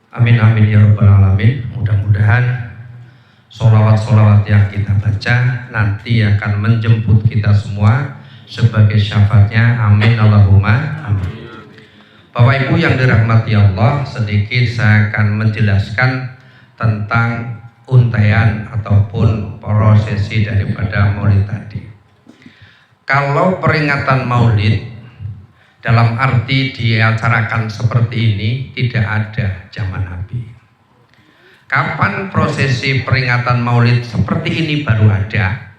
Amin amin ya rabbal alamin. Mudah-mudahan sholawat-sholawat yang kita baca nanti akan menjemput kita semua sebagai syafaatnya. Amin Allahumma amin. Bapak Ibu yang dirahmati Allah, sedikit saya akan menjelaskan tentang untaian ataupun prosesi daripada maulid tadi. Kalau peringatan maulid dalam arti diacarakan seperti ini tidak ada zaman Nabi. Kapan prosesi peringatan maulid seperti ini baru ada?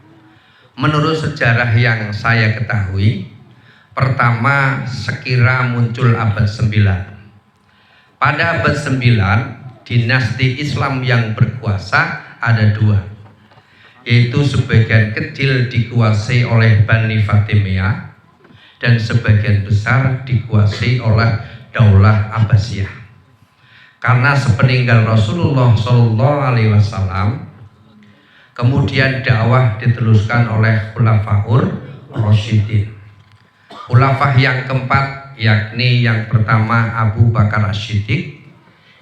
Menurut sejarah yang saya ketahui, pertama sekira muncul abad 9. Pada abad 9, dinasti Islam yang berkuasa ada dua, yaitu sebagian kecil dikuasai oleh Bani Fatimiyah dan sebagian besar dikuasai oleh Daulah Abbasiyah. Karena sepeninggal Rasulullah SAW, kemudian dakwah diteruskan oleh Khulafaur Rasyidin. Khulafah yang keempat, yakni yang pertama Abu Bakar As-Siddiq,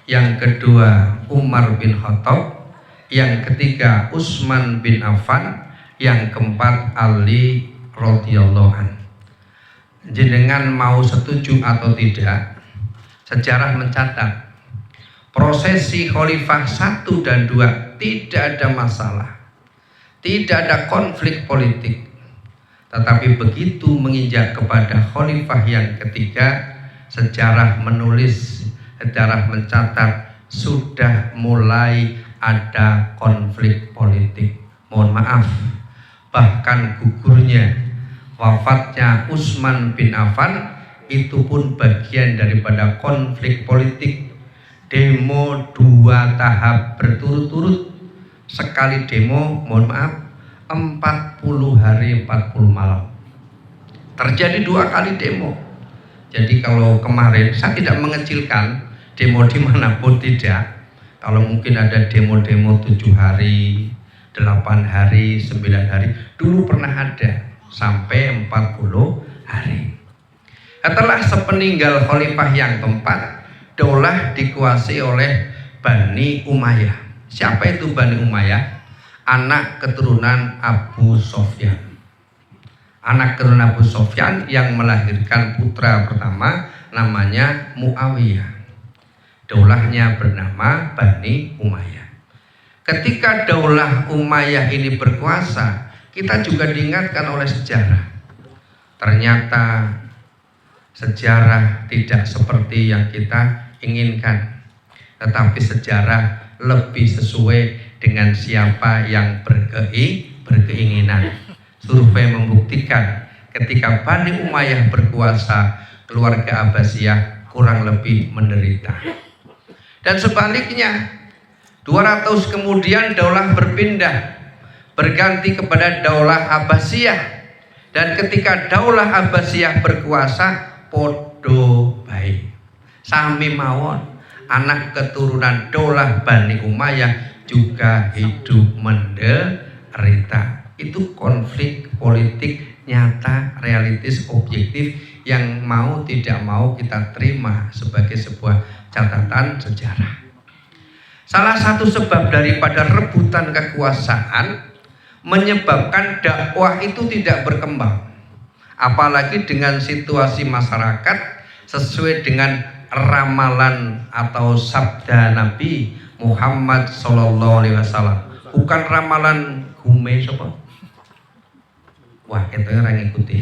yang kedua Umar bin Khattab, yang ketiga Utsman bin Affan, yang keempat Ali radhiyallahu anhu. Jenengan mau setuju atau tidak, sejarah mencatat prosesi Khalifah 1 dan 2 tidak ada masalah, tidak ada konflik politik. Tetapi begitu menginjak kepada Khalifah yang ketiga, sejarah menulis, sejarah mencatat sudah mulai ada konflik politik. Mohon maaf, bahkan gugurnya, wafatnya Utsman bin Affan itu pun bagian daripada konflik politik. Demo 2 tahap berturut-turut, sekali demo, mohon maaf, 40 hari 40 malam. Terjadi 2 kali demo. Jadi kalau kemarin saya tidak mengecilkan demo dimanapun, tidak. Kalau mungkin ada demo-demo 7 hari, 8 hari, 9 hari, dulu pernah ada sampai 40 hari. Setelah sepeninggal Khalifah yang keempat, daulah dikuasai oleh Bani Umayyah. Siapa itu Bani Umayyah? Anak keturunan Abu Sofyan. Anak keturunan Abu Sofyan yang melahirkan putra pertama namanya Muawiyah. Daulahnya bernama Bani Umayyah. Ketika daulah Umayyah ini berkuasa, kita juga diingatkan oleh sejarah. Ternyata sejarah tidak seperti yang kita inginkan, tetapi sejarah lebih sesuai dengan siapa yang berkeinginan. Survei membuktikan ketika Bani Umayyah berkuasa, keluarga Abbasiyah kurang lebih menderita. Dan sebaliknya, 200 kemudian daulah berpindah, berganti kepada daulah Abbasiyah. Dan ketika daulah Abbasiyah berkuasa, podo baik, sami mawon, anak keturunan daulah Bani Umayyah juga hidup menderita. Itu konflik politik nyata, realistis, objektif yang mau tidak mau kita terima sebagai sebuah catatan sejarah. Salah satu sebab daripada rebutan kekuasaan menyebabkan dakwah itu tidak berkembang, apalagi dengan situasi masyarakat sesuai dengan ramalan atau sabda Nabi Muhammad SAW. Bukan ramalan gume sopo. Wah, itu orang ngikuti.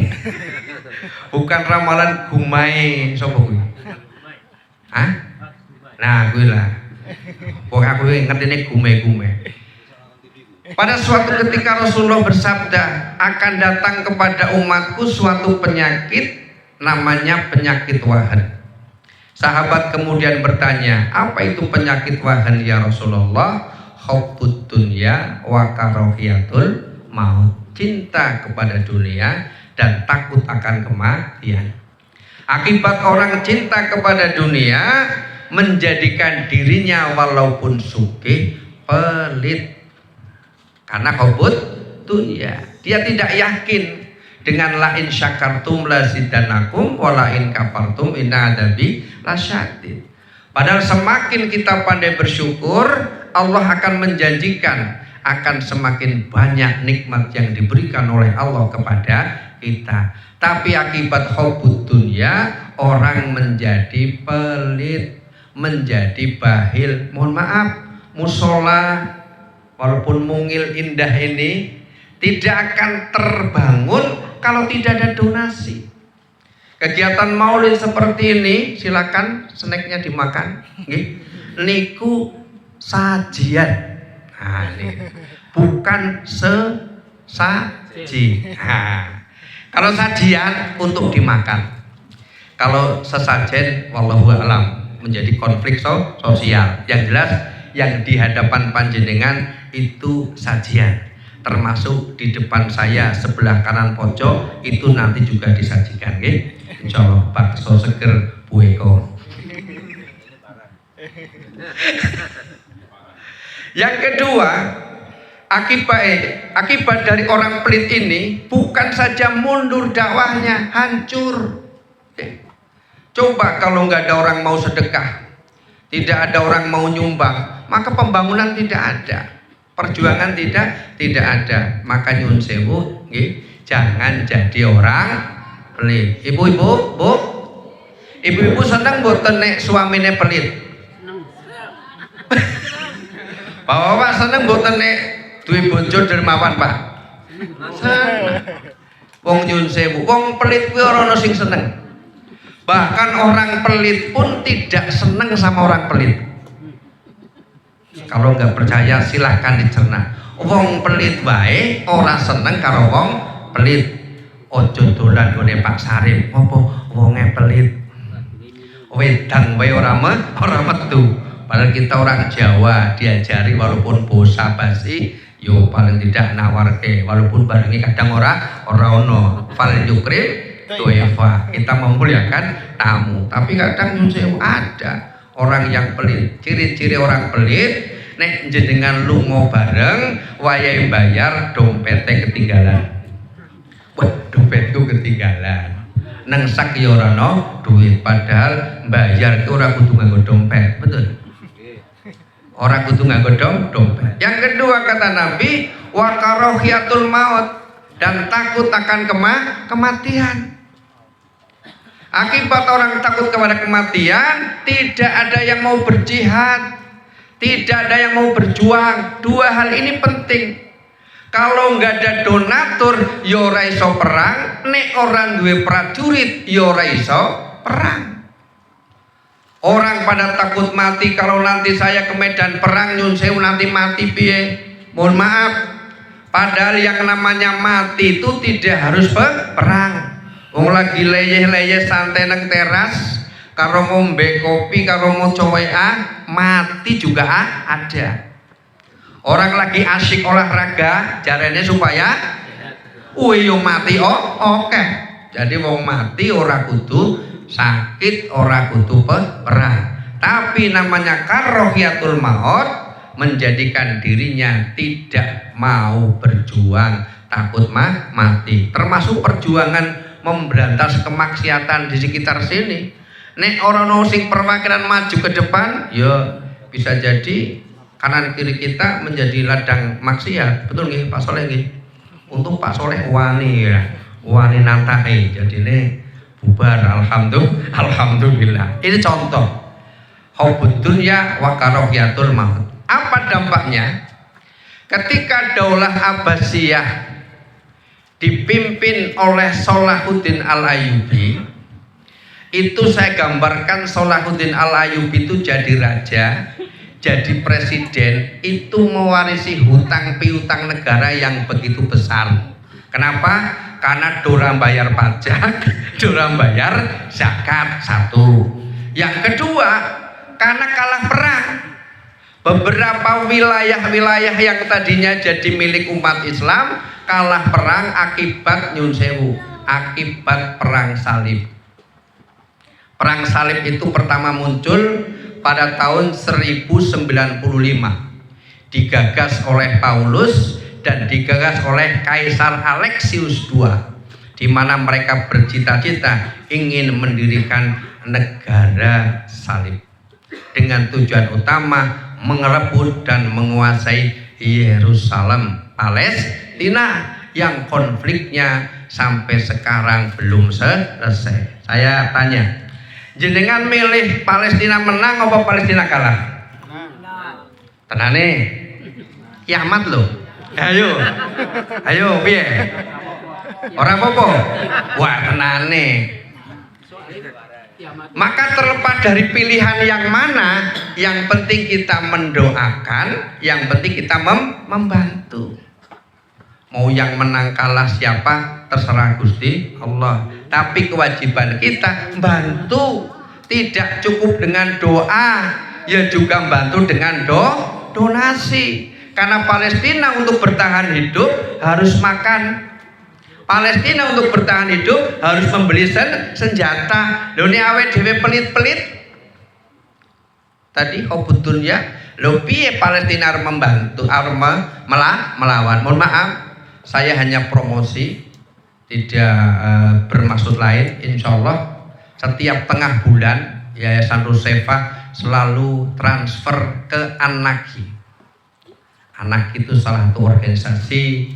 Bukan ramalan gumai sopo kuwi. Hah? Nah, gue lah. Pokoknya aku ngerti gume-gume. Pada suatu ketika Rasulullah bersabda, akan datang kepada umatku suatu penyakit, namanya penyakit wahan. Sahabat kemudian bertanya, apa itu penyakit wahan ya Rasulullah? Hubbud dunya wa karahiyatul maut. Cinta kepada dunia dan takut akan kematian. Akibat orang cinta kepada dunia menjadikan dirinya walaupun sugih pelit. Karena hubbud dunya, dia tidak yakin dengan la in syakartum la zidanakum wa la in kafartum inna adabi lasyadid. Padahal semakin kita pandai bersyukur, Allah akan menjanjikan akan semakin banyak nikmat yang diberikan oleh Allah kepada kita. Tapi akibat hubbud dunya, orang menjadi pelit, menjadi bahil. Mohon maaf, musola walaupun mungil indah ini tidak akan terbangun kalau tidak ada donasi. Kegiatan maulid seperti ini, silakan snacknya dimakan. Niku sajian. Nah, ini bukan sesaji. Nah, kalau sajian untuk dimakan. Kalau sesajen, wallahu a'lam, menjadi konflik sosial. Yang jelas, yang di hadapan panjenengan itu sajian. Termasuk di depan saya sebelah kanan pojok itu nanti juga disajikan, nggih. Insyaallah bakso seger Bu Eko. Yang kedua, akibat dari orang pelit ini bukan saja mundur dakwahnya, hancur. Coba kalau nggak ada orang mau sedekah, tidak ada orang mau nyumbang, maka pembangunan tidak ada, perjuangan tidak ada. Maka nyun sewu, jangan jadi orang pelit. Ibu-ibu, Bu, ibu-ibu senang mboten nek suamine pelit? Bapak seneng mboten nek duwe bojo dermawan, Pak? Seneng. Wong nyun sewu, wong pelit kuwi ora ono sing seneng. Bahkan orang pelit pun tidak seneng sama orang pelit. Kalau nggak percaya silahkan dicerna. Wong pelit wae ora seneng karo wong pelit. Ojo dolan gone Pak Sarip, apa wonge pelit. Wedang wae ora metu. Padahal kita orang Jawa diajari walaupun bosa basi, yo paling tidak nawarke, walaupun barengi kadang ora ono. Fal yukrim tuefa, kita memuliakan tamu. Tapi kadang nyusul ada orang yang pelit. Ciri-ciri orang pelit, nek jenengan lunga bareng, wayahe bayar dompetnya ketinggalan. Wah, dompetku ketinggalan. Nang sak ya ora ono duit, padahal bayar ki ora kudu nganggo dompet, betul? Ora kudu nganggo dompet. Yang kedua kata Nabi, wa karahiyatul maut, dan takut akan kematian. Akibat orang takut kepada kematian, tidak ada yang mau berjihad, tidak ada yang mau berjuang. Dua hal ini penting. Kalau nggak ada donatur, yo ora iso perang. Nek orang duwe prajurit, yo ora iso perang. Orang pada takut mati, kalau nanti saya ke medan perang nyun sewu nanti mati piye? Mohon maaf. Padahal yang namanya mati itu tidak harus perang. Wong lagi leyeh-leyeh santai nang teras, karo ngombe kopi, karo maca WA, mati juga ada. Orang lagi asyik olahraga, jarene supaya yo mati oke. Jadi wong mati ora kudu sakit, ora kudu perang. Tapi namanya karahiyatul maut, menjadikan dirinya tidak mau berjuang, takut mati. Termasuk perjuangan memberantas kemaksiatan di sekitar sini. Nek orang sing perwakilan maju ke depan, ya bisa jadi kanan kiri kita menjadi ladang maksiat. Betul nggih Pak Soleh nggih? Untuk Pak Soleh wani ya, wani nantai. Jadi ini bubar, alhamdulillah. Ini contoh hubbud dunya wa karahiyatul maut. Apa dampaknya? Ketika Daulah Abbasiyah dipimpin oleh Salahuddin Al-Ayyubi, itu saya gambarkan Salahuddin Al-Ayyubi itu jadi raja, jadi presiden, itu mewarisi hutang piutang negara yang begitu besar. Kenapa? Karena dorang bayar pajak, dorang bayar zakat, satu. Yang kedua, karena kalah perang. Beberapa wilayah-wilayah yang tadinya jadi milik umat Islam kalah perang akibat nyun sewu, akibat perang salib. Perang salib itu pertama muncul pada tahun 1095, digagas oleh Paulus dan digagas oleh Kaisar Alexius II, di mana mereka bercita-cita ingin mendirikan negara salib. dengan tujuan utama mengerebut dan menguasai Yerusalem, Palestina yang konfliknya sampai sekarang belum selesai. Saya tanya, jenengan milih Palestina menang apa Palestina kalah? Tenane, kiamat loh. Ayo, piye? Orang apa? Wah, tenane. Maka terlepas dari pilihan yang mana, yang penting kita mendoakan, yang penting kita membantu. Mau yang menang kalah siapa terserah Gusti Allah. Tapi kewajiban kita bantu. Tidak cukup dengan doa, ya juga bantu dengan donasi. Karena Palestina untuk bertahan hidup harus makan. Palestina untuk bertahan hidup harus membeli senjata. Lho ini awet dhewe pelit-pelit. Tadi hubud dunya, lho piye Palestina harus membantu, harus melawan. Mohon maaf, saya hanya promosi, tidak bermaksud lain. Insya Allah setiap tengah bulan Yayasan Rusefah selalu transfer ke Anaki. Anaki itu salah satu organisasi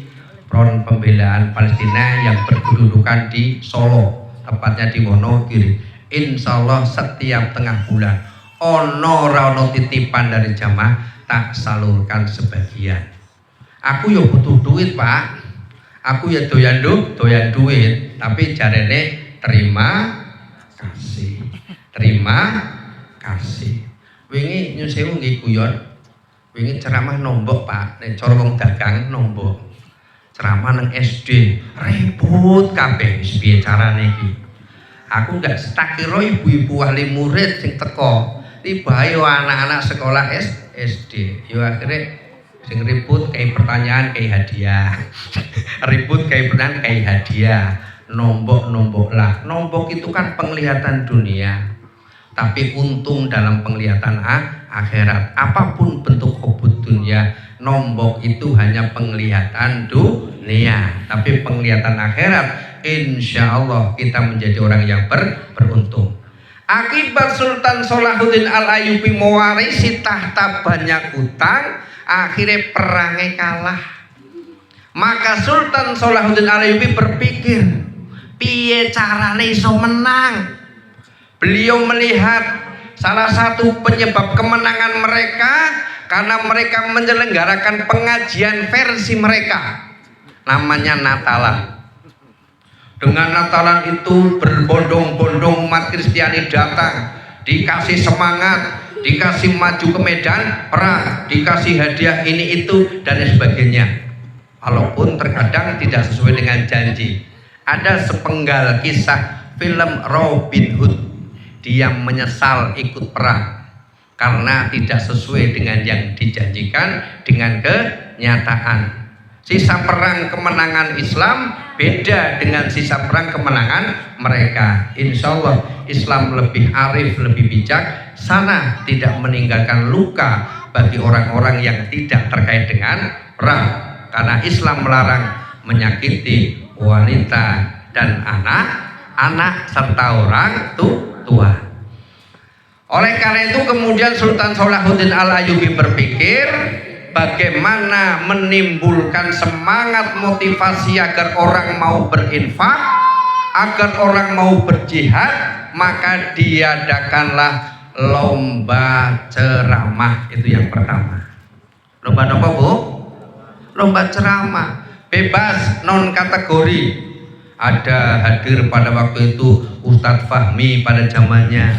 Front Pembelaan Palestina yang berkedudukan di Solo, tepatnya di Wonogiri. Insya Allah setiap tengah bulan ono titipan dari jamaah tak salurkan sebagian. Aku ya butuh duit Pak, aku ya doyan duit, tapi jarene terima kasih. Wingi nyusewu nggih guyon, wingi ceramah nombok Pak, nek cara wong dagang nombok. Ceramah nang SD ribut kabeh piye carane iki. Aku enggak tak kira ibu-ibu wali murid sing teko tibae anak-anak sekolah SD. Yo akhirnya sing ribut kayak pertanyaan kayak hadiah. Ribut kayak pertanyaan kayak hadiah. Nombok lah. Nombok itu kan penglihatan dunia. Tapi untung dalam penglihatan akhirat. Apapun bentuk hubud dunia, nombok itu hanya penglihatan dunia, tapi penglihatan akhirat insya Allah kita menjadi orang yang beruntung. Akibat Sultan Salahuddin Al-Ayyubi mewarisi tahta banyak hutang, akhirnya perangnya kalah. Maka Sultan Salahuddin Al-Ayyubi berpikir, piye carane iso menang. Beliau melihat salah satu penyebab kemenangan mereka karena mereka menyelenggarakan pengajian versi mereka, namanya Natalan. Dengan Natalan itu berbondong-bondong umat Kristiani datang, dikasih semangat, dikasih maju ke medan perang, dikasih hadiah ini itu dan sebagainya. Walaupun terkadang tidak sesuai dengan janji. Ada sepenggal kisah film Robin Hood. Dia menyesal ikut perang karena tidak sesuai dengan yang dijanjikan dengan kenyataan. Sisa perang kemenangan Islam beda dengan sisa perang kemenangan mereka. Insya Allah Islam lebih arif, lebih bijak, sana tidak meninggalkan luka bagi orang-orang yang tidak terkait dengan perang. Karena Islam melarang menyakiti wanita dan anak serta orang tua. Oleh karena itu kemudian Sultan Salahuddin Al-Ayyubi berpikir bagaimana menimbulkan semangat motivasi agar orang mau berinfak, agar orang mau berjihad, maka diadakanlah lomba ceramah. Itu yang pertama. Lomba apa Bu? Lomba ceramah, bebas, non kategori. Ada hadir pada waktu itu Ustadz Fahmi pada zamannya,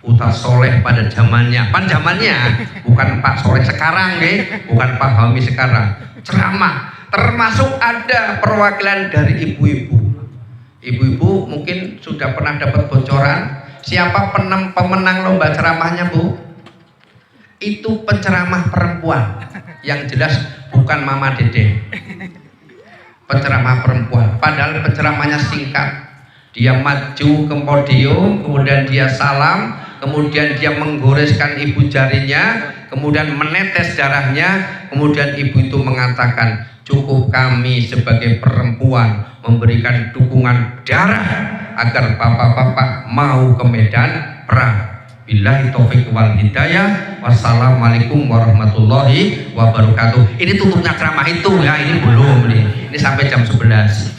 Ustadz Soleh pada zamannya, bukan Pak Soleh sekarang bukan Pak Fahmi sekarang. Ceramah, termasuk ada perwakilan dari ibu-ibu. Ibu-ibu mungkin sudah pernah dapat bocoran siapa pemenang lomba ceramahnya Bu? Itu penceramah perempuan, yang jelas bukan Mama Dede. Penceramah perempuan, padahal penceramahnya singkat. Dia maju ke podium, kemudian dia salam, kemudian dia menggoreskan ibu jarinya, kemudian menetes darahnya, kemudian ibu itu mengatakan, cukup kami sebagai perempuan memberikan dukungan darah agar bapak-bapak mau ke medan perang. Billahi taufik wal hidayah. Wassalamualaikum warahmatullahi wabarakatuh. Ini tutupnya ceramah itu ya, ini belum nih. Ini sampai jam 11.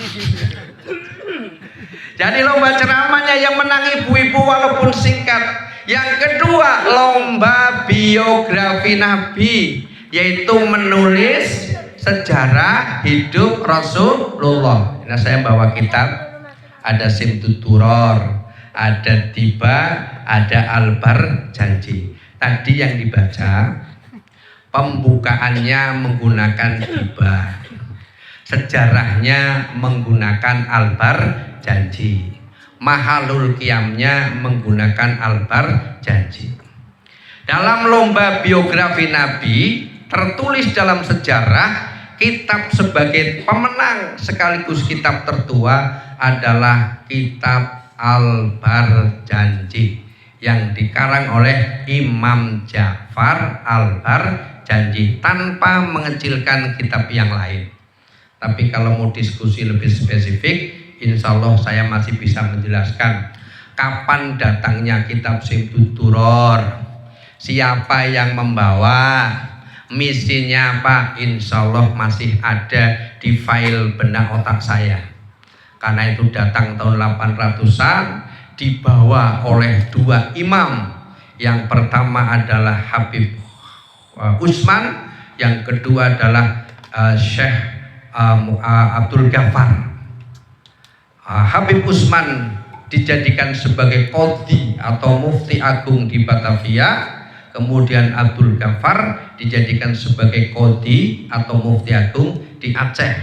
Jadi lomba ceramahnya yang menang ibu-ibu walaupun singkat. Yang kedua, lomba biografi Nabi, yaitu menulis sejarah hidup Rasulullah. Nah, saya bawa kitab, ada Simtud Duror, ada Tiba, ada Albar Janji. Tadi yang dibaca pembukaannya menggunakan Tiba, sejarahnya menggunakan Albar Janji, mahalul qiyamnya menggunakan Albar Janji. Dalam lomba biografi Nabi tertulis dalam sejarah, kitab sebagai pemenang sekaligus kitab tertua adalah kitab Albar Janji yang dikarang oleh Imam Ja'far Albar Janji, tanpa mengecilkan kitab yang lain. Tapi kalau mau diskusi lebih spesifik, insya Allah saya masih bisa menjelaskan kapan datangnya kitab Simtud Duror, siapa yang membawa, misinya apa, insya Allah masih ada di file benak otak saya. Karena itu datang tahun 800-an, dibawa oleh dua imam. Yang pertama adalah Habib Utsman, yang kedua adalah Syekh Abdul Ghaffar. Habib Utsman dijadikan sebagai qadhi atau mufti agung di Batavia, kemudian Abdul Ghaffar dijadikan sebagai qadhi atau mufti agung di Aceh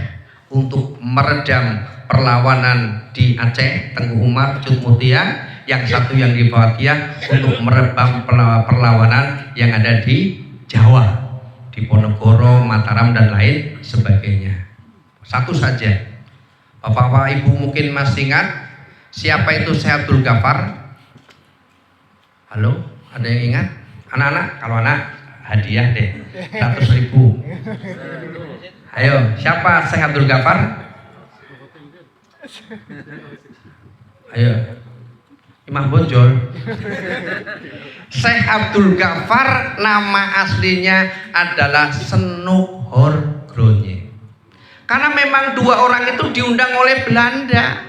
untuk meredam perlawanan di Aceh, Tengku Umar, Cut Mutia. Yang satu yang di Batavia untuk meredam perlawanan yang ada di Jawa, di Ponorogo, Mataram dan lain sebagainya. Satu saja. Bapak-bapak ibu mungkin masih ingat siapa itu Syekh Abdul Ghaffar? Halo, ada yang ingat? Anak-anak, kalau anak hadiah deh 100.000. Ayo, siapa Syekh Abdul Ghaffar? Ayo, Imam Bonjol. Syekh Abdul Ghaffar nama aslinya adalah Senuhor Gronje. Karena memang dua orang itu diundang oleh Belanda.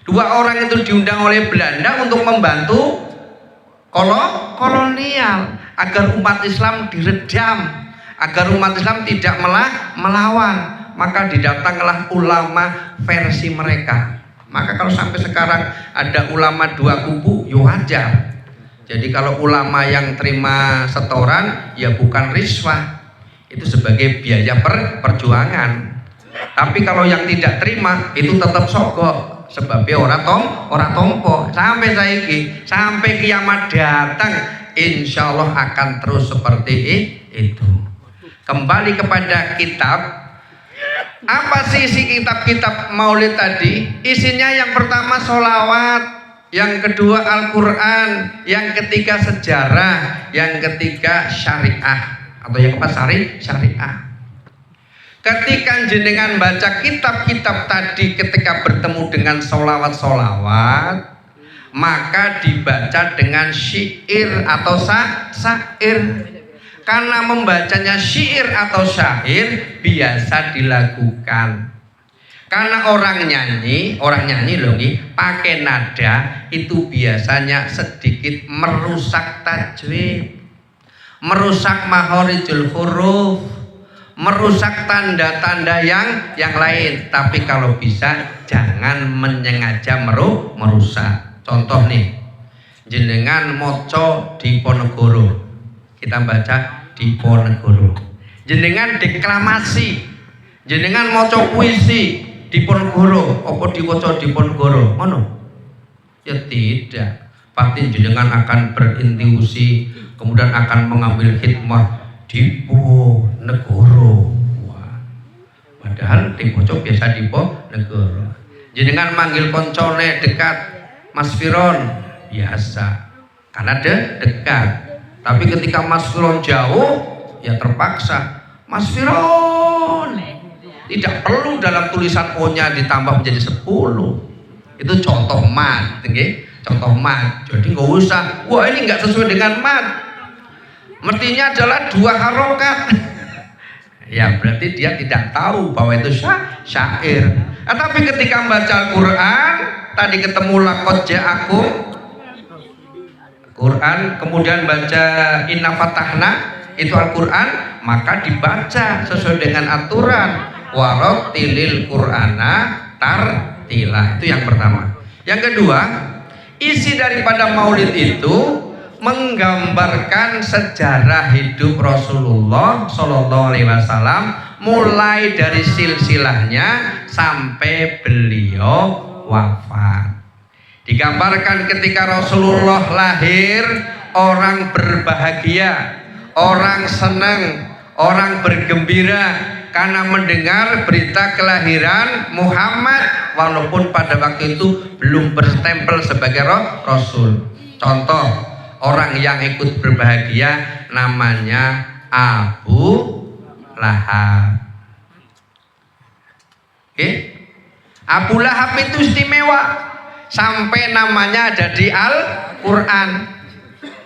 Dua orang itu diundang oleh Belanda untuk membantu kolonial, agar umat Islam diredam, agar umat Islam tidak melawan. Maka didatanglah ulama versi mereka. Maka kalau sampai sekarang ada ulama dua kubu, ya wajar. Jadi kalau ulama yang terima setoran, ya bukan riswah, itu sebagai biaya perjuangan. Tapi kalau yang tidak terima, itu tetap sogok, sebabnya orang tompo sampai saiki, sampai kiamat datang, insya Allah akan terus seperti itu. Kembali kepada kitab. Apa sih isi kitab-kitab maulid tadi? Isinya yang pertama sholawat, yang kedua Al-Quran, yang ketiga sejarah, yang ketiga syariah, atau yang keempat syariah. Ketika jenengan baca kitab-kitab tadi, ketika bertemu dengan sholawat-sholawat, maka dibaca dengan syair atau syair. Karena membacanya syair atau syair biasa dilakukan. Karena orang nyanyi loh nih, pakai nada itu biasanya sedikit merusak tajwid, merusak mahorijul huruf, merusak tanda-tanda yang lain. Tapi kalau bisa jangan menyengaja merusak. Contoh nih, jenengan moco di Ponorogo, kita baca di Ponorogo. Jenengan deklamasi, jenengan moco puisi di Ponorogo, apa diwaca di Ponorogo, ngono? Ya tidak. Pasti jenengan akan berintuisi, kemudian akan mengambil hikmah di Ponorogo. Padahal diwaca biasa di Ponorogo. Jenengan manggil koncone dekat, Mas Firon, biasa, karena dekat. Tapi ketika Mas Firon jauh, ya terpaksa Mas Firon. Tidak perlu dalam tulisan O-nya ditambah menjadi 10. Itu contoh mat, okay? contoh mat. Jadi nggak usah, wah ini nggak sesuai dengan mat. Mestinya adalah 2 harokat. Ya berarti dia tidak tahu bahwa itu syair. Tapi ketika membaca Al-Quran, tadi ketemu laqad ja'akum Quran, kemudian baca inna fatahna, itu Al-Quran, maka dibaca sesuai dengan aturan warattilil Qur'ana tartila. Itu yang pertama. Yang kedua, isi daripada maulid itu menggambarkan sejarah hidup Rasulullah Shallallahu Alaihi Wasallam, mulai dari silsilahnya sampai beliau wafat. Digambarkan ketika Rasulullah lahir, orang berbahagia, orang senang, orang bergembira karena mendengar berita kelahiran Muhammad, walaupun pada waktu itu belum berstempel sebagai Rasul. Contoh, orang yang ikut berbahagia namanya Abu Lahab. Oke? Abu Lahab itu istimewa, sampai namanya ada di Al-Quran.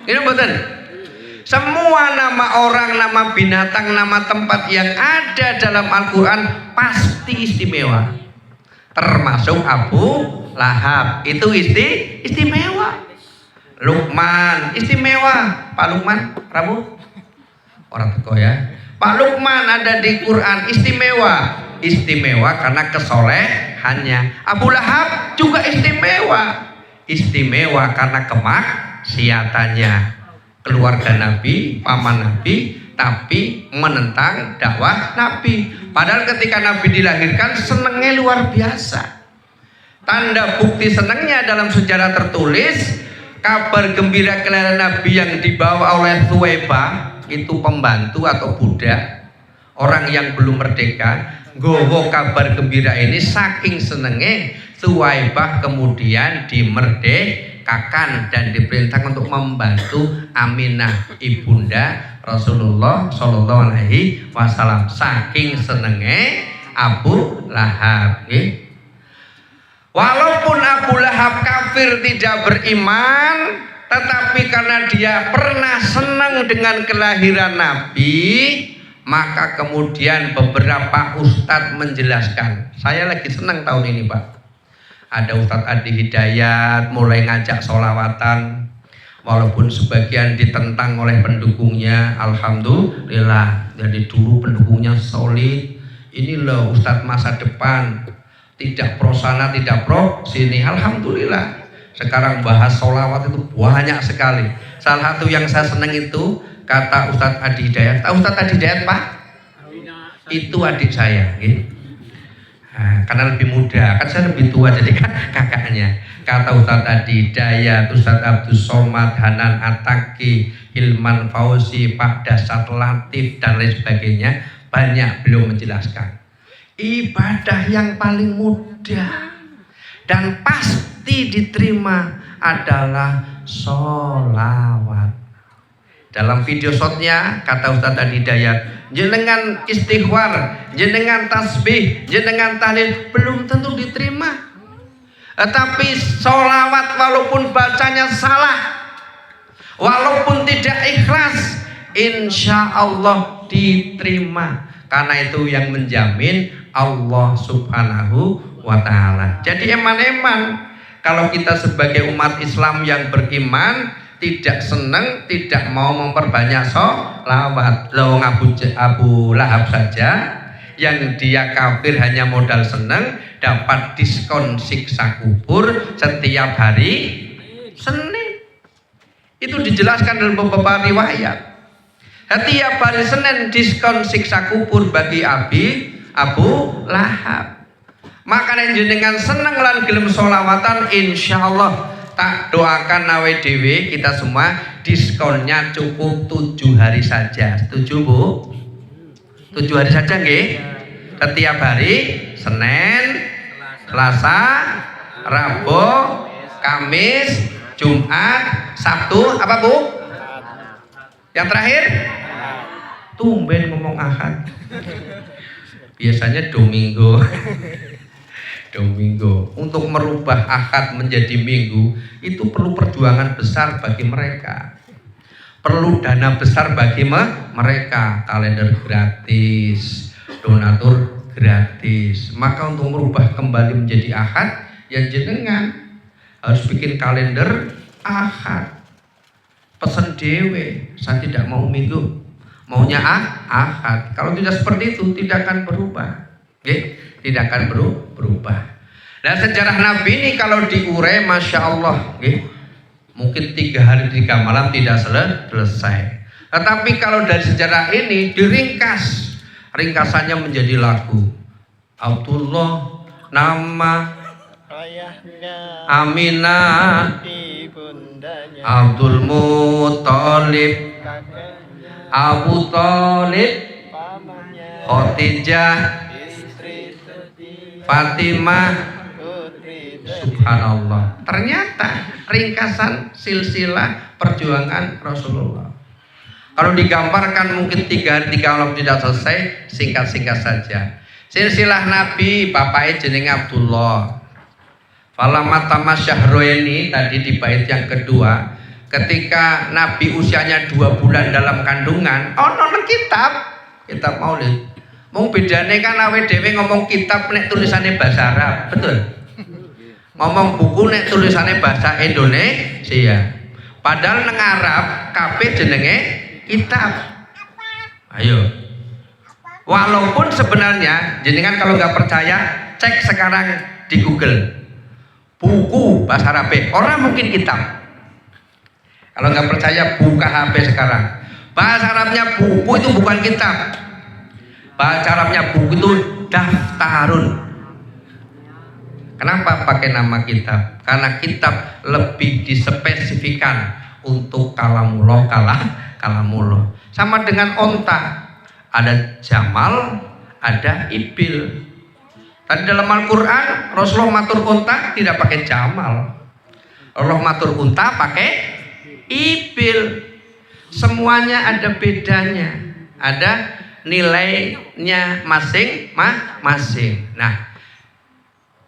Ini betul. Semua nama orang, nama binatang, nama tempat yang ada dalam Al-Quran pasti istimewa. Termasuk Abu Lahab, itu istimewa. Luqman istimewa. Pak Luqman, Rabu orang teko ya. Pak Luqman ada di Quran, istimewa. Istimewa karena kesolehannya. Abu Lahab juga istimewa. Istimewa karena kemaksiatannya. Keluarga Nabi, paman Nabi, tapi menentang dakwah Nabi. Padahal ketika Nabi dilahirkan senengnya luar biasa. Tanda bukti senengnya dalam sejarah tertulis, kabar gembira kelahiran Nabi yang dibawa oleh Thuwaibah, itu pembantu atau budak, orang yang belum merdeka, gowo kabar gembira ini, saking senengnya Thuwaibah kemudian dimerdekakan dan diperintahkan untuk membantu Aminah ibunda Rasulullah Shallallahu Alaihi Wasallam. Saking senengnya Abu Lahab. Walaupun Abu Lahab kafir, tidak beriman, tetapi karena dia pernah senang dengan kelahiran Nabi, maka kemudian beberapa ustadz menjelaskan. Saya lagi senang tahun ini Pak. Ada Ustadz Adi Hidayat mulai ngajak sholawatan, walaupun sebagian ditentang oleh pendukungnya. Alhamdulillah, jadi dulu pendukungnya solid. Ini loh Ustadz masa depan, tidak pro sana, tidak pro sini. Alhamdulillah, sekarang bahas sholawat itu banyak sekali. Salah satu yang saya senang itu kata Ustadz Adi Hidayat. Tahu Ustadz Adi Hidayat Pak? Itu adik saya, gitu. Nah, karena lebih muda, kan saya lebih tua jadi kan kakaknya. Kata Ustadz Adi Hidayat, Ustadz Abdul Somad, Hanan Ataki, Hilman Fauzi, Pak Dasar Latif dan lain sebagainya, banyak beliau menjelaskan. Ibadah yang paling mudah dan pasti diterima adalah sholawat. Dalam video shotnya kata Ustadz Adi Hidayat, jenengan istighfar, jenengan tasbih, jenengan tahlil belum tentu diterima. Tapi sholawat walaupun bacanya salah, walaupun tidak ikhlas, insya Allah diterima. Karena itu yang menjamin Allah Subhanahu wa Ta'ala. Jadi eman-eman kalau kita sebagai umat Islam yang beriman tidak senang, tidak mau memperbanyak sholawat. Loh, Abu Lahab saja yang dia kafir hanya modal senang dapat diskon siksa kubur setiap hari Senin. Itu dijelaskan dalam beberapa riwayat. Setiap hari Senin diskon siksa kubur bagi Abu Lahab. Makanya jenengan seneng lan gelem sholawatan, insyaallah tak doakan nawe dewe kita semua diskonnya cukup 7 hari saja. Setuju Bu? 7 hari saja nggih? Setiap hari Senin, Selasa, Rabu, Kamis, Jumat, Sabtu, apa Bu? Yang terakhir? Tumben ngomong Ahad. Biasanya Domingo. Domingo. Untuk merubah akad menjadi minggu itu perlu perjuangan besar bagi mereka. Perlu dana besar bagi mereka. Kalender gratis, donatur gratis. Maka untuk merubah kembali menjadi akad, ya jenengan harus bikin kalender akad. Pesen dewe, saya tidak mau minggu, maunya akad. Kalau tidak seperti itu tidak akan berubah. Tidak akan berubah. Nah, sejarah Nabi ini kalau diurai, masya Allah, mungkin 3 hari 3 malam tidak selesai. Tetapi kalau dari sejarah ini diringkas, ringkasannya menjadi lagu. Abdullah nama ayahnya, Aminah ibundanya, Abdul Muthalib Abu Thalib, Khadijah Fatimah. Subhanallah. Ternyata ringkasan silsilah perjuangan Rasulullah. Kalau digambarkan mungkin 3 hari 3 malam tidak selesai, singkat-singkat saja. Silsilah Nabi bapaknya jenenge Abdullah. Falamma syahroeni tadi di bait yang kedua, ketika Nabi usianya 2 bulan dalam kandungan, nonton kitab Maulid. Mau bedane kan awe dhewe ngomong kitab nek tulisannya bahasa Arab, betul? Ngomong buku nek tulisannya bahasa Indonesia. Padahal neng Arab kabeh jenenge kitab. Ayo. Walaupun sebenarnya jenengan kalau nggak percaya cek sekarang di Google. Buku bahasa Arab, orang mungkin kitab. Kalau nggak percaya buka HP sekarang. Bahasa Arabnya buku itu bukan kitab. Bahasa Arabnya buku itu daftarun. Kenapa pakai nama kitab? Karena kitab lebih dispesifikan untuk kalamullah, kalamullah. Sama dengan onta, ada jamal, ada ibil. Tadi dalam Al-Quran Rasulullah matur onta tidak pakai jamal, Allah matur unta pakai ibil. Semuanya ada bedanya, ada nilainya masing-masing. Nah,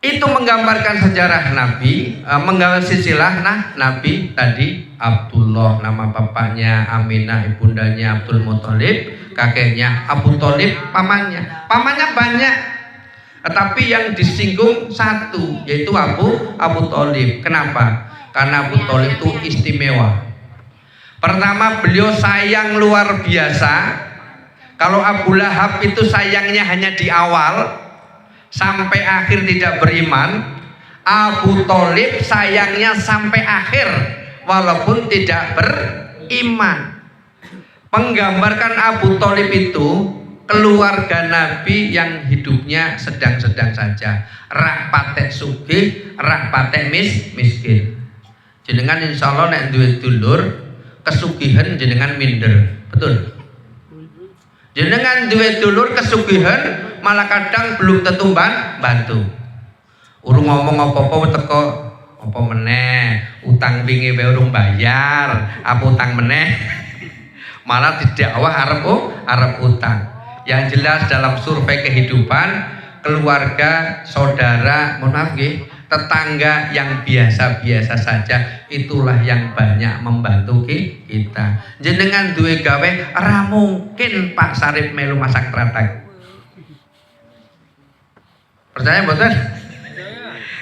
itu menggambarkan sejarah Nabi, menggambarkan silsilah Nabi tadi. Abdullah nama bapaknya, Aminah ibundanya, Abdul Muthalib kakeknya, Abu Thalib pamannya banyak, tetapi yang disinggung satu, yaitu Abu Thalib. Kenapa? Karena Abu Thalib itu istimewa. Pertama, beliau sayang luar biasa. Kalau Abu Lahab itu sayangnya hanya di awal sampai akhir tidak beriman, Abu Thalib sayangnya sampai akhir walaupun tidak beriman. Menggambarkan Abu Thalib itu keluarga Nabi yang hidupnya sedang-sedang saja, rak patek sugih, rak patek miskin. Jenengan insya Allah nek duwe dulur kesugihan jenengan minder, betul? Jenengan duwe dulur kesugihan malah kadang belum tentu bantu. Urung ngomong apa-apa teko apa meneh, utang wingi wae urung bayar, apa utang meneh. Malah didakwa arep utang. Yang jelas dalam survei kehidupan, keluarga, saudara, mohon maaf nggih, tetangga yang biasa-biasa saja itulah yang banyak membantu kita. Jenengan duwe gawe ora mungkin Pak Sarip melu masak tratang. Percaya mboten?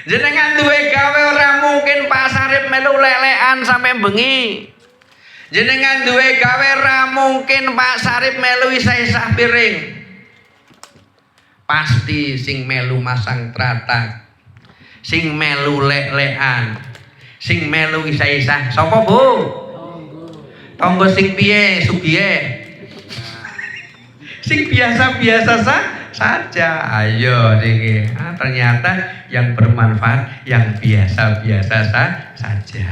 Jenengan duwe gawe ora mungkin Pak Sarip melu lelekan sampai bengi. Jenengan duwe gawe ora mungkin Pak Sarip melu isah-isah piring. Pasti sing melu masang tratang, sing melu lek-lekan, sing melu isah-isah sapa Bu? Tonggo sing piye sugihe? Sing biasa-biasa saja. Ayo niki. Ternyata yang bermanfaat yang biasa-biasa saja.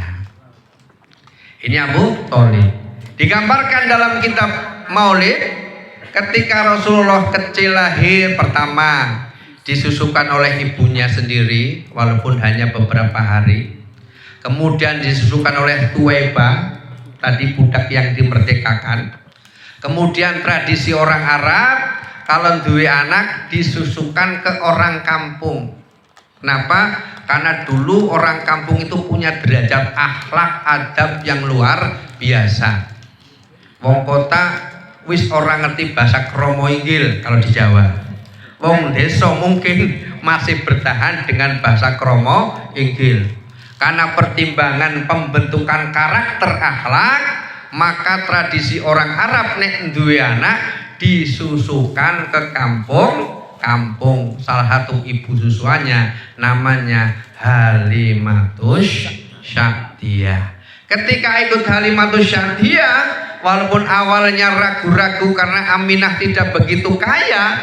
Ini Abu Thalib. Digambarkan dalam kitab Maulid ketika Rasulullah kecil lahir pertama disusukan oleh ibunya sendiri walaupun hanya beberapa hari. Kemudian disusukan oleh Tuwaibah, tadi budak yang dimerdekakan. Kemudian tradisi orang Arab kalau duwe anak disusukan ke orang kampung. Kenapa? Karena dulu orang kampung itu punya derajat akhlak adab yang luar biasa. Wong kota wis orang ngerti bahasa kromo inggil kalau di Jawa. Wong desa mungkin masih bertahan dengan bahasa kromo inggil. Karena pertimbangan pembentukan karakter akhlak, maka tradisi orang Arab nek duwe anak disusukan ke kampung. Salah satu ibu susuannya namanya Halimatus Sa'diyah. Ketika ikut Halimatus Sa'diyah, walaupun awalnya ragu-ragu karena Aminah tidak begitu kaya,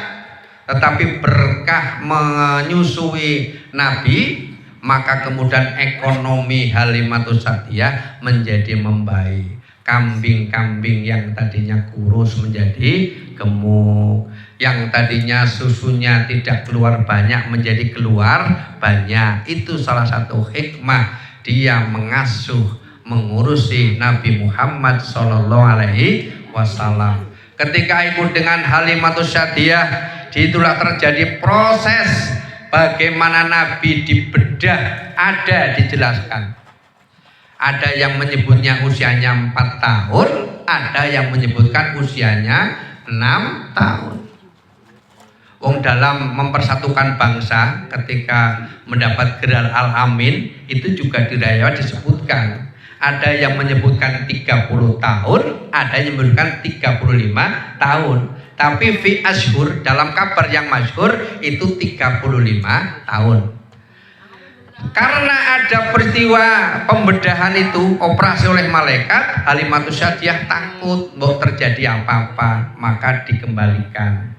tetapi berkah menyusui Nabi, maka kemudian ekonomi Halimatus Sa'diyah menjadi membaik. Kambing-kambing yang tadinya kurus menjadi gemuk, yang tadinya susunya tidak keluar banyak menjadi keluar banyak. Itu salah satu hikmah dia mengasuh, mengurusi Nabi Muhammad SAW. Ketika ikut dengan Halimatus Sa'diyah, itulah terjadi proses bagaimana Nabi dibedah, ada dijelaskan. Ada yang menyebutnya usianya 4 tahun, ada yang menyebutkan usianya 6 tahun. Wong dalam mempersatukan bangsa ketika mendapat gelar Al-Amin itu juga di riwayat disebutkan. Ada yang menyebutkan 30 tahun, ada yang menyebutkan 35 tahun. Tapi fi ashhur, dalam kabar yang masyhur itu 35 tahun. Karena ada peristiwa pembedahan itu, operasi oleh malaikat, Halimatus Sa'diyah takut mau terjadi apa-apa, maka dikembalikan.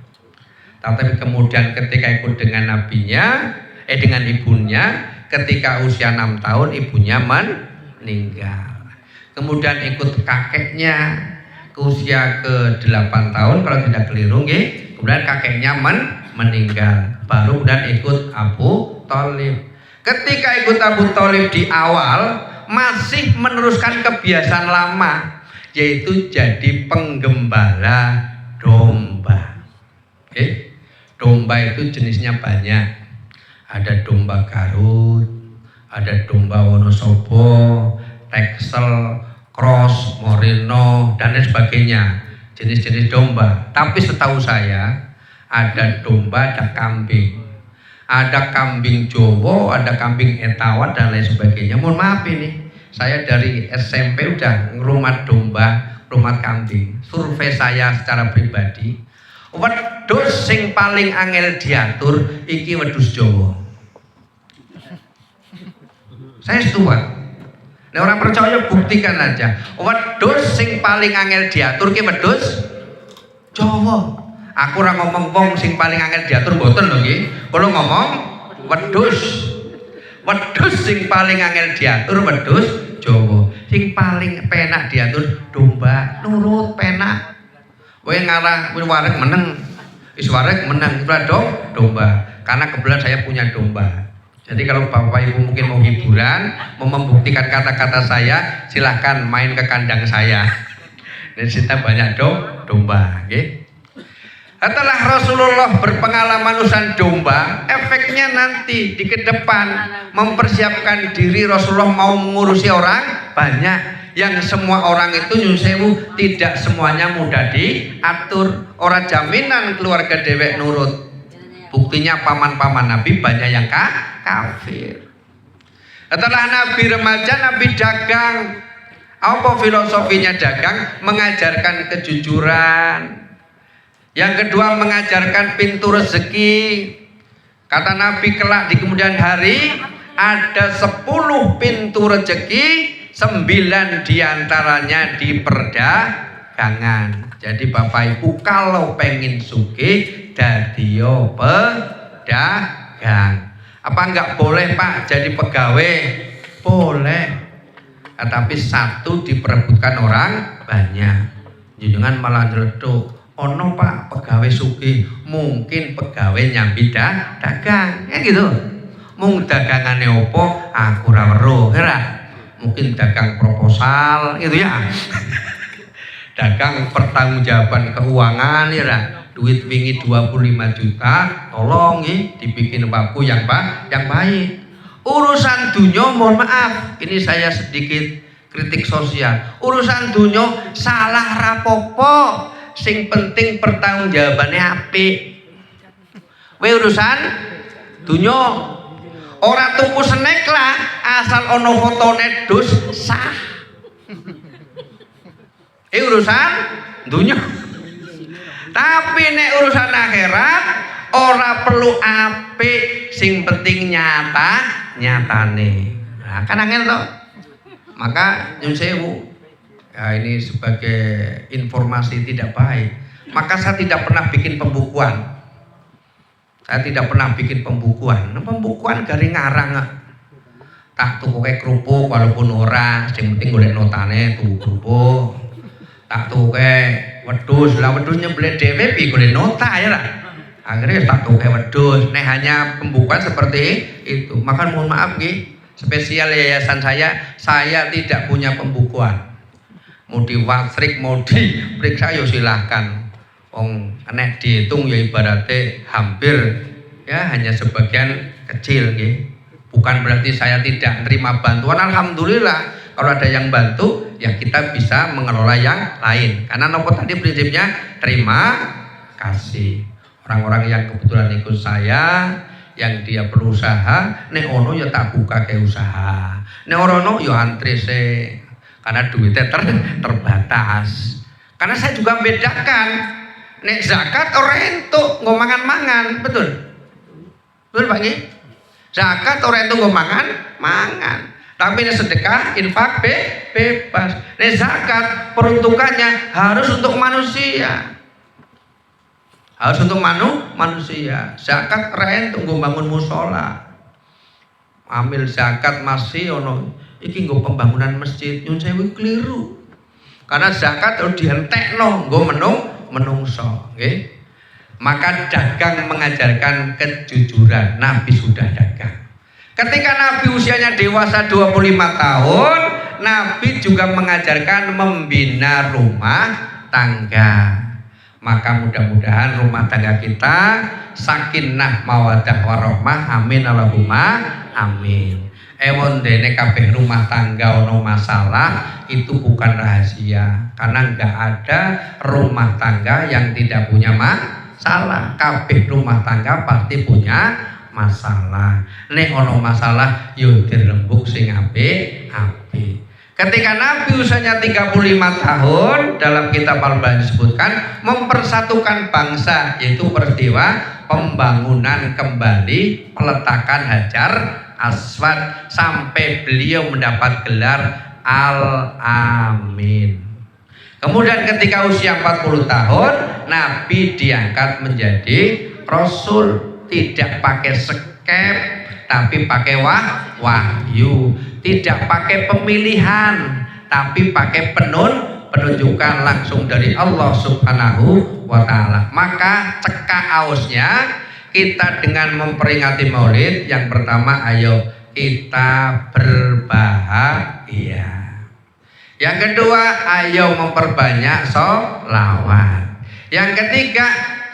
Tapi kemudian ketika ikut dengan nabinya, dengan ibunya, ketika usia 6 tahun ibunya meninggal. Kemudian ikut kakeknya ke usia ke-8 tahun kalau tidak keliru, kemudian kakeknya meninggal. Baru kemudian ikut Abu Thalib. Ketika ikut Abu Thalib di awal masih meneruskan kebiasaan lama, yaitu jadi penggembala domba. Domba itu jenisnya banyak. Ada domba Garut, ada domba Wonosobo, Texel, Cross, Morino, dan lain sebagainya. Jenis-jenis domba. Tapi setahu saya ada domba, ada kambing. Ada kambing Jowo, ada kambing Etawa, dan lain sebagainya. Mohon maaf ini, saya dari SMP udah ngerumat domba, rumat kambing. Survei saya secara pribadi, wedhus sing paling angel diatur iki wedhus Jawa. Saya setuju. Nah, orang percaya buktikan aja. Wedhus sing paling angel diatur iki wedhus Jawa. Aku ora ngomong wong sing paling angel diatur mboten lho nggih. Kalau ngomong wedhus. Wedhus sing paling angel diatur wedhus Jawa. Sing paling penak diatur domba, nurut penak. Kowe ngarah wareg meneng. Wis wareg meneng itu domba. Karena kebetulan saya punya domba. Jadi kalau Bapak Ibu mungkin mau hiburan, mau membuktikan kata-kata saya, silahkan main ke kandang saya. Di situ banyak domba, nggih. Setelah Rasulullah berpengalaman urusan domba, efeknya nanti di kedepan mempersiapkan diri Rasulullah mau mengurusi orang banyak, yang semua orang itu nyun sewu tidak semuanya mudah diatur. Orang jaminan keluarga dewek nurut. Buktinya paman-paman Nabi banyak yang kafir. Setelah Nabi remaja, Nabi dagang. Apa filosofinya dagang? Mengajarkan kejujuran. Yang kedua mengajarkan pintu rezeki. Kata Nabi kelak di kemudian hari ada 10 pintu rezeki, 9 diantaranya di perdagangan. Jadi Bapak Ibu kalau pengen sugih dadiyo pedagang. Apa enggak boleh Pak jadi pegawai? Boleh. Tapi satu diperebutkan orang banyak. Junjungan malah nyeletuk. Ono Pak pegawai sugih, mungkin pegawai nyambi dagang, ya gitu. Mung dagangane opo aku ora weruh, mungkin dagang proposal gitu ya. Dagang pertanggungjawaban keuangan ya, duit wingi 25 juta, tolong dibikin baku yang baik. Urusan dunia, mohon maaf, ini saya sedikit kritik sosial. Urusan dunia salah rapopo, sing penting pertanggungjawabannya apik. Urusan dunia ora tuku snack lah, asal ono fotone dus sah. Urusan dunia. Tapi nek urusan akhirat ora perlu apik, sing penting nyatane. Nah, kan angel toh. Maka nyun sewu. Ya, ini sebagai informasi tidak baik. Maka saya tidak pernah bikin pembukuan. Saya tidak pernah bikin pembukuan. Nah, pembukuan garing ngarang. Tak tuku kayak kerupuk walaupun ora, sing penting golek notane tuku kerupuk. Tak tuku kayak wedhus, lah wedhus nyembelih dhewe piye golek nota ya lah. Akhirnya tak tuku kayak wedhus. Nek hanya pembukuan seperti itu. Maka mohon maaf nggih, spesial yayasan saya tidak punya pembukuan. Mau diwasrik, mau diperiksa ya silahkan. Wong nek dihitung ya ibaratnya hampir ya hanya sebagian kecil nggih. Bukan berarti saya tidak terima bantuan, alhamdulillah. Kalau ada yang bantu ya kita bisa mengelola yang lain. Karena nopo tadi prinsipnya terima kasih. Orang-orang yang kebetulan ikut saya, yang dia berusaha, nek ono ya tak buka ke usaha. Nek ono ya antri se. Karena duitnya terbatas. Karena saya juga membedakan, nek zakat orang entuk nggo mangan-mangan, betul? Betul Pak nggih? Zakat orang entuk nggo mangan. Tapi nek sedekah, infak bebas. Nek zakat peruntukannya harus untuk manusia. Harus untuk manusia. Zakat orang entuk nggo bangun musola. Ambil zakat masih ono iki nggo pembangunan masjid, nyun sewu keliru. Karena zakat harus dihentekno nggo menungso, nggih. Maka dagang mengajarkan kejujuran. Nabi sudah dagang. Ketika Nabi usianya dewasa 25 tahun, Nabi juga mengajarkan membina rumah tangga. Maka mudah-mudahan rumah tangga kita sakinah mawaddah warahmah, amin Allahumma amin. Ewon dene kabeh rumah tangga ono masalah itu bukan rahasia, karena enggak ada rumah tangga yang tidak punya masalah. Kabeh rumah tangga pasti punya masalah. Nek ono masalah yo dirembuk sing apik. Ketika Nabi usianya 35 tahun, dalam kitab Al-Bani disebutkan mempersatukan bangsa, yaitu peristiwa pembangunan kembali peletakan Hajar Aswad sampai beliau mendapat gelar Al-Amin. Kemudian ketika usia 40 tahun Nabi diangkat menjadi Rasul, tidak pakai skep tapi pakai wahyu, tidak pakai pemilihan tapi pakai penunjukan langsung dari Allah Subhanahu wa ta'ala. Maka cekak ausnya kita dengan memperingati Maulid, yang pertama ayo kita berbahagia. Yang kedua ayo memperbanyak sholawat. Yang ketiga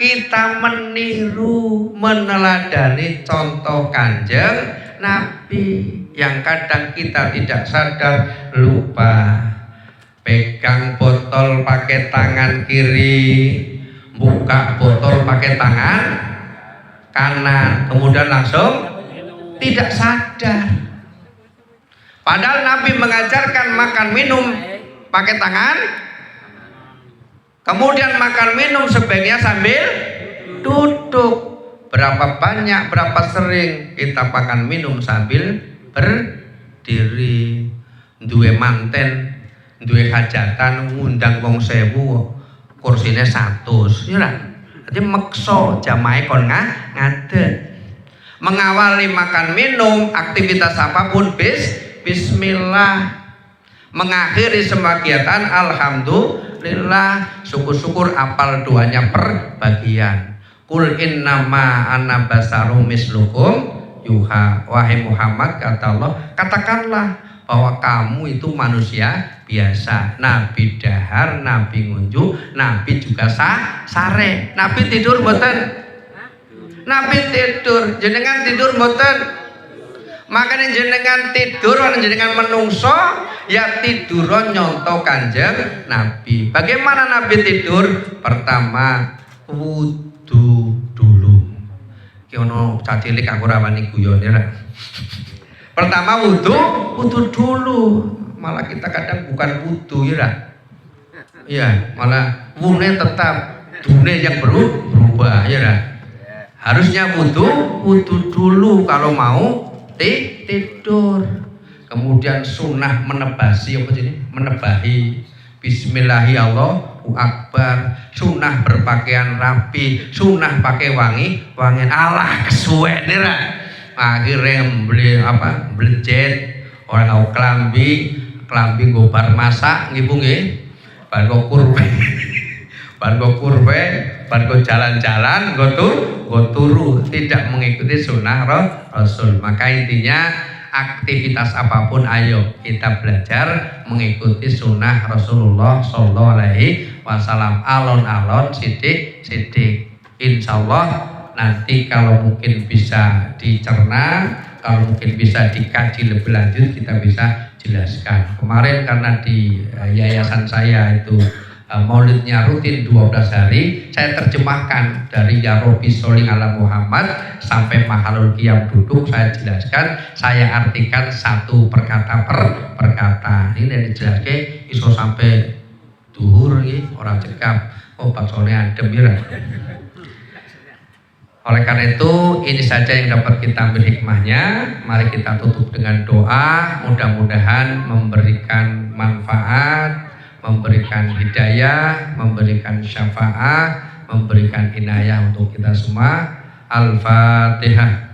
kita meniru meneladani contoh Kanjeng Nabi yang kadang kita tidak sadar lupa. Pegang botol pakai tangan kiri, buka botol pakai tangan kanan, kemudian langsung tidak sadar. Padahal Nabi mengajarkan makan minum pakai tangan, kemudian makan minum sebaiknya sambil duduk. Berapa banyak, berapa sering kita makan minum sambil berdiri. Duwe manten, duwe hajatan, ngundang wong 1000, kursine 100, ya lah. Jadi mekso jamaah kon ngadeg. Mengawali makan minum aktivitas apapun bismillah. Mengakhiri semua kegiatan alhamdulillah, syukur-syukur apal doanya per bagian. Kul innama ana basarum mislukum yuha. Wahai Muhammad, kata Allah, katakanlah bahwa kamu itu manusia biasa. Nabi dahar, Nabi ngunjuk, Nabi juga sare. Nabi tidur mboten? Nabi tidur. Jenengan tidur mboten? Makanya jenengan tidur, jenengan menungso, ya tidur nyontoh Kanjeng Nabi. Bagaimana Nabi tidur? Pertama wudu dulu. Ki ono cacilik aku rawani guyon ya. Pertama wudu dulu. Malah kita kadang bukan wudu ya. Iya, malah wune tetap dune yang berubah ya. Harusnya wudu dulu kalau mau tidur. Kemudian sunnah menebasi apa sih? Menebahi bismillahi Allahu akbar. Sunnah berpakaian rapi, sunnah pakai wangian. Allah kesuwen nih. Akhirnya beli apa? Blejet, orang au klambi gobar masak ngibu nggih. Bar kurbe. Bar jalan-jalan go turu, tidak mengikuti sunnah Rasul. Maka intinya aktivitas apapun ayo kita belajar mengikuti sunnah Rasulullah Sallallahu Alaihi Wasallam. Alon-alon sidik. Insyaallah nanti kalau mungkin bisa dicerna, kalau mungkin bisa dikaji lebih lanjut kita bisa jelaskan. Kemarin karena di yayasan saya itu maulidnya rutin 12 hari, saya terjemahkan dari Ya Rabbi Sholli ala Muhammad sampai Mahalul Qiyam duduk, saya jelaskan, saya artikan satu perkata per perkata. Ini yang dijelaskan iso sampai duhur iki ora cekap. Oh baksone adem ya. Oleh karena itu ini saja yang dapat kita ambil hikmahnya. Mari kita tutup dengan doa, mudah-mudahan memberikan manfaat, memberikan hidayah, memberikan syafaat, memberikan inayah untuk kita semua. Al-Fatihah.